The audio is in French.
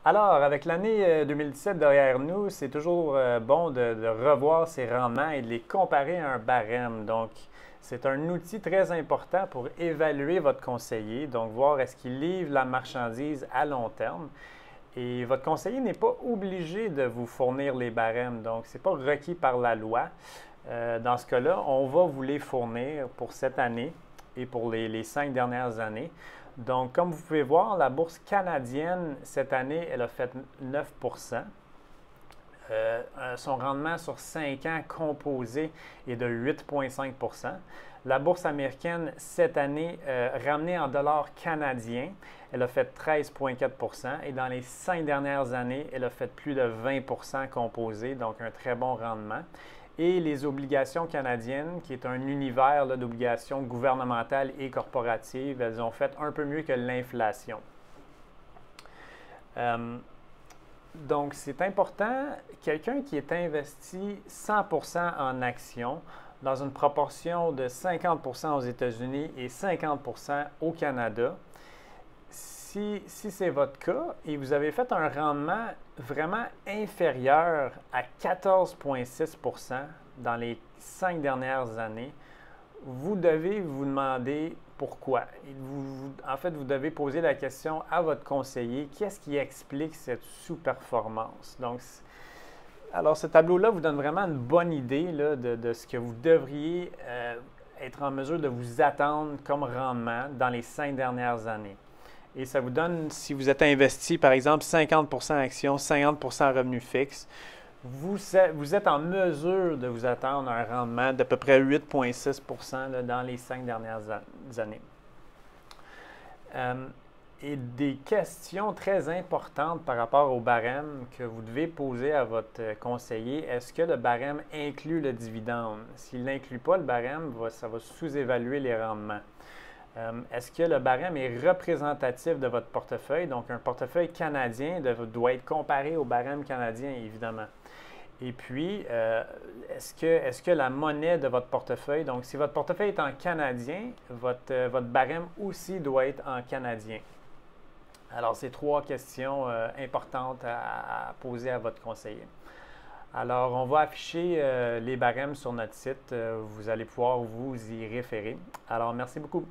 Alors, avec l'année 2017 derrière nous, c'est toujours bon de revoir ses rendements et de les comparer à un barème. Donc, c'est un outil très important pour évaluer votre conseiller, donc voir est-ce qu'il livre la marchandise à long terme. Et votre conseiller n'est pas obligé de vous fournir les barèmes, donc ce n'est pas requis par la loi. Dans ce cas-là, on va vous les fournir pour cette année et pour les 5 dernières années. Donc, comme vous pouvez voir, la bourse canadienne, cette année, elle a fait 9 son rendement sur 5 ans composé est de 8,5 La bourse américaine, cette année, ramenée en dollars canadiens, elle a fait 13,4 et dans les 5 dernières années, elle a fait plus de 20 composé, donc un très bon rendement. Et les obligations canadiennes, qui est un univers d'obligations gouvernementales et corporatives, elles ont fait un peu mieux que l'inflation. Donc, c'est important, quelqu'un qui est investi 100% en actions, dans une proportion de 50% aux États-Unis et 50% au Canada, si c'est votre cas et vous avez fait un rendement vraiment inférieur à 14,6 dans les 5 dernières années, vous devez vous demander pourquoi. En fait, vous devez poser la question à votre conseiller, qu'est-ce qui explique cette sous-performance? Donc, alors, ce tableau-là vous donne vraiment une bonne idée là, de ce que vous devriez être en mesure de vous attendre comme rendement dans les 5 dernières années. Et ça vous donne, si vous êtes investi, par exemple, 50% actions, 50% revenus fixes, vous êtes en mesure de vous attendre un rendement d'à peu près 8,6 dans les 5 dernières années. Et des questions très importantes par rapport au barème que vous devez poser à votre conseiller. Est-ce que le barème inclut le dividende? S'il n'inclut pas le barème, ça va sous-évaluer les rendements. Est-ce que le barème est représentatif de votre portefeuille? Donc, un portefeuille canadien doit être comparé au barème canadien, évidemment. Et puis, est-ce que la monnaie de votre portefeuille, donc si votre portefeuille est en canadien, votre barème aussi doit être en canadien. Alors, c'est 3 questions importantes à poser à votre conseiller. Alors, on va afficher les barèmes sur notre site. Vous allez pouvoir vous y référer. Alors, merci beaucoup.